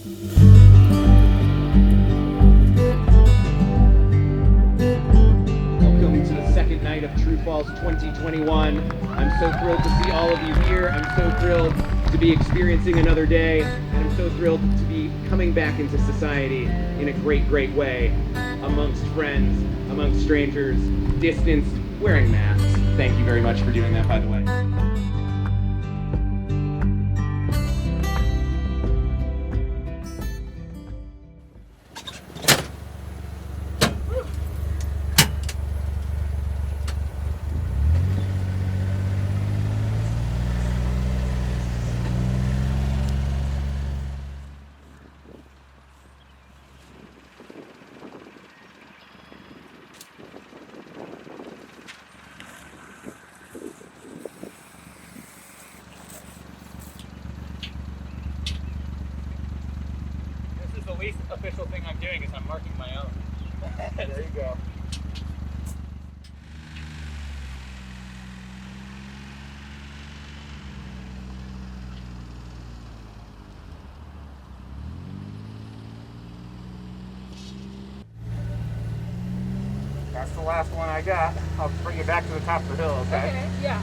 Welcome to the second night of True Falls 2021. I'm so thrilled to see all of you here. I'm so thrilled to be experiencing another day, and I'm so thrilled to be coming back into society in a great, great way, amongst friends, amongst strangers, distanced, wearing masks. Thank you very much for doing that, by the way. The least official thing I'm doing is I'm marking my own. There you go. That's the last one I got. I'll bring you back to the top of the hill, okay? Okay, yeah.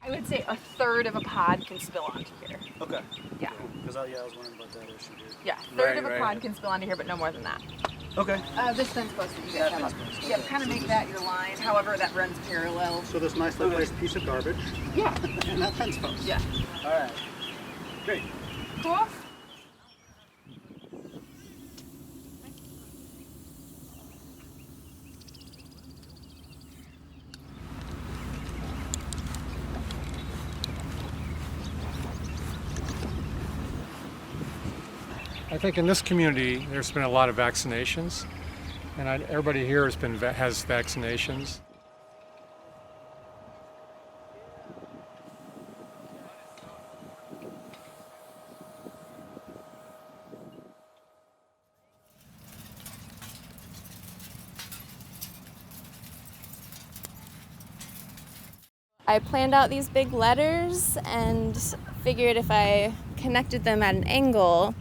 I would say a third of a pod can spill onto here. Okay. Yeah. Because I was wondering about that issue here. Yeah, third of a pod can spill onto here, but no more than that. Okay. This fence post that you guys have up. Yeah, kind of make that your line. However, that runs parallel. So this nicely placed piece of garbage. Yeah. And that fence post. Yeah. All right. Great. Cool. I think in this community, there's been a lot of vaccinations, and everybody here has vaccinations. I planned out these big letters and figured if I connected them at an angle,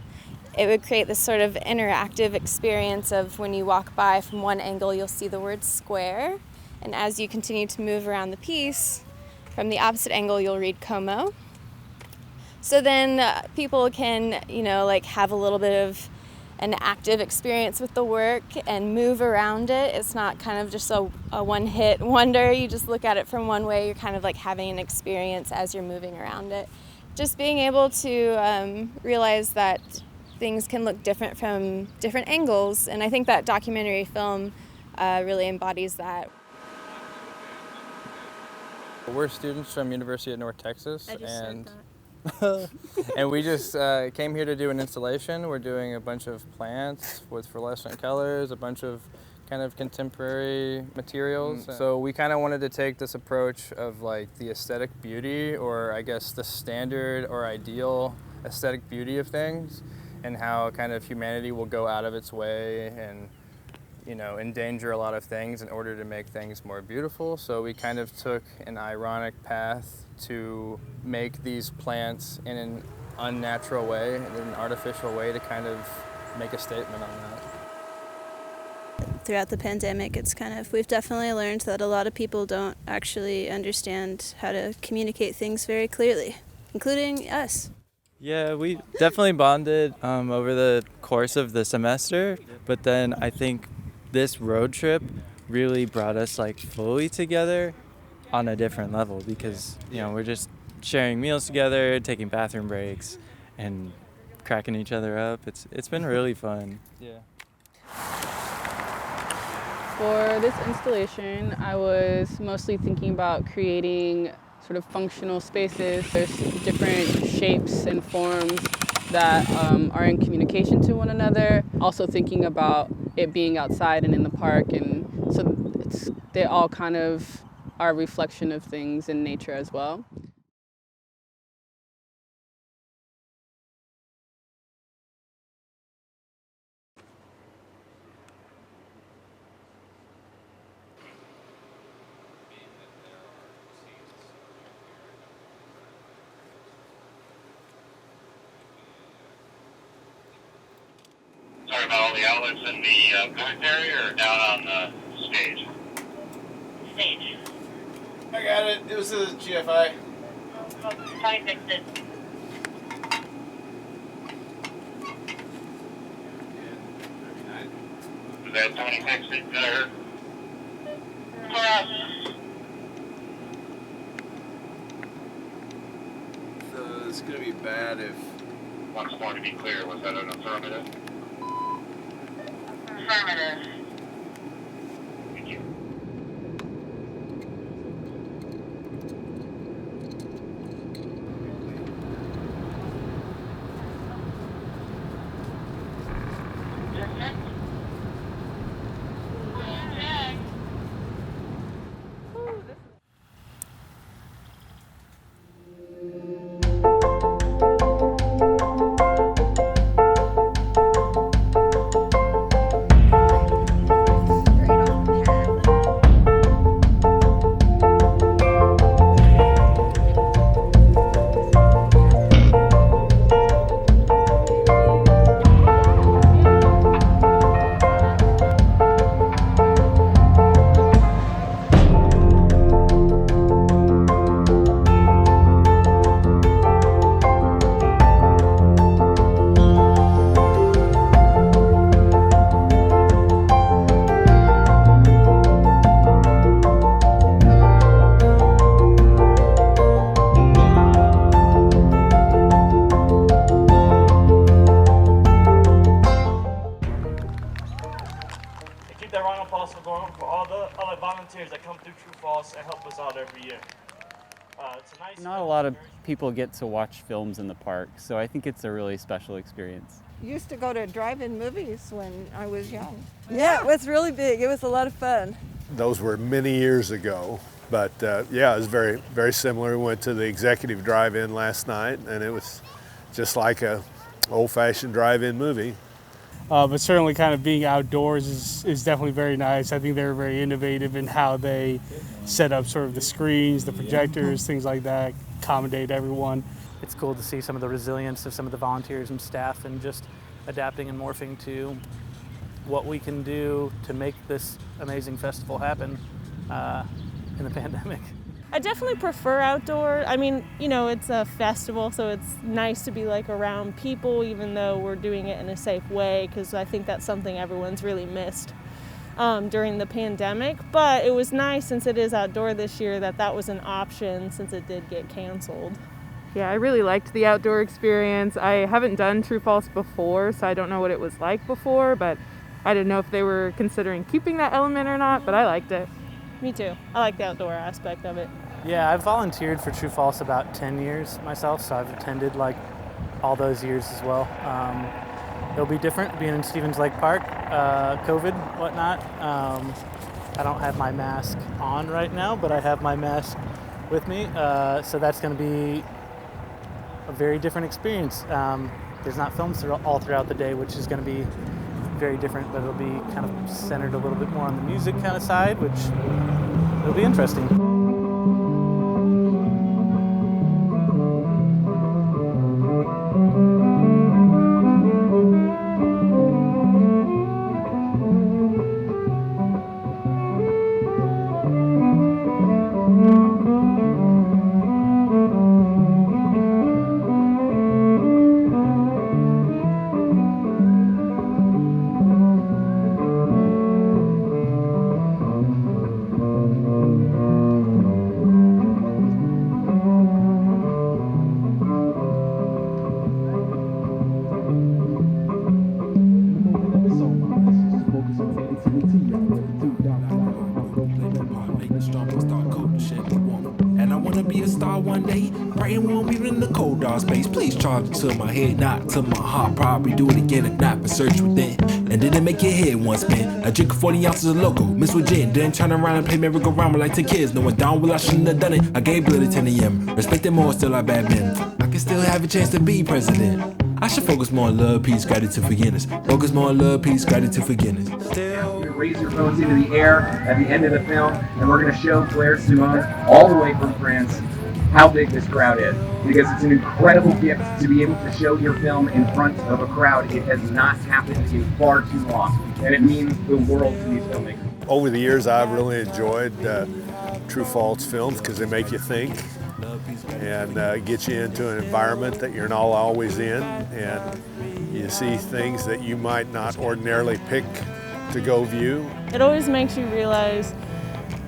it would create this sort of interactive experience of when you walk by from one angle, you'll see the word square. And as you continue to move around the piece, from the opposite angle, you'll read Como. So then people can, have a little bit of an active experience with the work and move around it. It's not kind of just a one-hit wonder. You just look at it from one way. You're kind of like having an experience as you're moving around it. Just being able to realize that things can look different from different angles, and I think that documentary film really embodies that. We're students from University of North Texas, and and we just came here to do an installation. We're doing a bunch of plants with fluorescent colors, a bunch of kind of contemporary materials. So we kind of wanted to take this approach of like the aesthetic beauty, or I guess the standard or ideal aesthetic beauty of things, and how kind of humanity will go out of its way and, endanger a lot of things in order to make things more beautiful. So we kind of took an ironic path to make these plants in an unnatural way, in an artificial way, to kind of make a statement on that. Throughout the pandemic, we've definitely learned that a lot of people don't actually understand how to communicate things very clearly, including us. Yeah, we definitely bonded over the course of the semester, but then I think this road trip really brought us fully together on a different level, because we're just sharing meals together, taking bathroom breaks, and cracking each other up. It's been really fun. Yeah. For this installation, I was mostly thinking about creating sort of functional spaces. There's different shapes and forms that are in communication to one another. Also thinking about it being outside and in the park, and so they all kind of are a reflection of things in nature as well. Sorry about all the outlets in the booth area or down on the stage? Stage. I got it. It was a GFI. Try and fix it. Is that Tony fixed it? Did I hear? So it's gonna be bad if. Once more to be clear, was that an affirmative? Affirmative. Thank you. going for all the other volunteers that come through True Falls and help us out every year. It's a nice. Not a lot of people get to watch films in the park, so I think it's a really special experience. Used to go to drive-in movies when I was young. Yeah, it was really big. It was a lot of fun. Those were many years ago, but yeah, it was very, very similar. We went to the executive drive-in last night, and it was just like a old-fashioned drive-in movie. But certainly kind of being outdoors is definitely very nice. I think they were very innovative in how they set up sort of the screens, the projectors, things like that, accommodate everyone. It's cool to see some of the resilience of some of the volunteers and staff and just adapting and morphing to what we can do to make this amazing festival happen in the pandemic. I definitely prefer outdoor. I mean, you know, it's a festival, so it's nice to be like around people, even though we're doing it in a safe way, because I think that's something everyone's really missed during the pandemic. But it was nice, since it is outdoor this year, that was an option since it did get canceled. Yeah, I really liked the outdoor experience. I haven't done True Falls before, so I don't know what it was like before, but I didn't know if they were considering keeping that element or not, but I liked it. Me too. I like the outdoor aspect of it. Yeah, I've volunteered for True Falls about 10 years myself, so I've attended like all those years as well. It'll be different being in Stevens Lake Park, COVID, whatnot. I don't have my mask on right now, but I have my mask with me, so that's going to be a very different experience. There's not films all throughout the day, which is going to be very different, but it'll be kind of centered a little bit more on the music kind of side, which it'll be interesting. Space, please charge it to my head, not to my heart. Probably do it again if not, but search within. and didn't make your head one spin. I drink 40 ounces of local, mixed with gin, then turn around and play merry-go-round with like 10 kids. Knowing down well I shouldn't have done it. I gave blood at 10 a.m. Respected more, still I bad men. I can still have a chance to be president. I should focus more on love, peace, gratitude, forgiveness. Focus more on love, peace, gratitude, forgiveness. Raise your phones into the air at the end of the film, and we're going to show Claire Simone all the way from France how big this crowd is, because it's an incredible gift to be able to show your film in front of a crowd. It has not happened in far too long, and it means the world to these filmmakers. Over the years, I've really enjoyed True False films because they make you think and get you into an environment that you're not always in, and you see things that you might not ordinarily pick to go view. It always makes you realize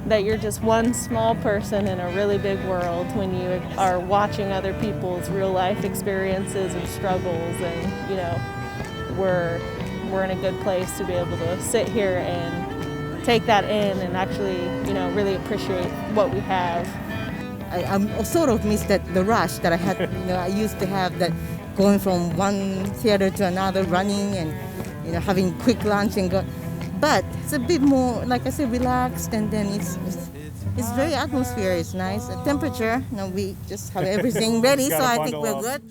that you're just one small person in a really big world when you are watching other people's real life experiences and struggles, and you know, we're in a good place to be able to sit here and take that in and actually, you know, really appreciate what we have. I sort of miss the rush that I had. You know, I used to have that going from one theater to another, running and, you know, having quick lunch and go. But it's a bit more, like I said, relaxed, and then it's very atmosphere. It's nice. The temperature, you know, we just have everything ready, so I think we're good.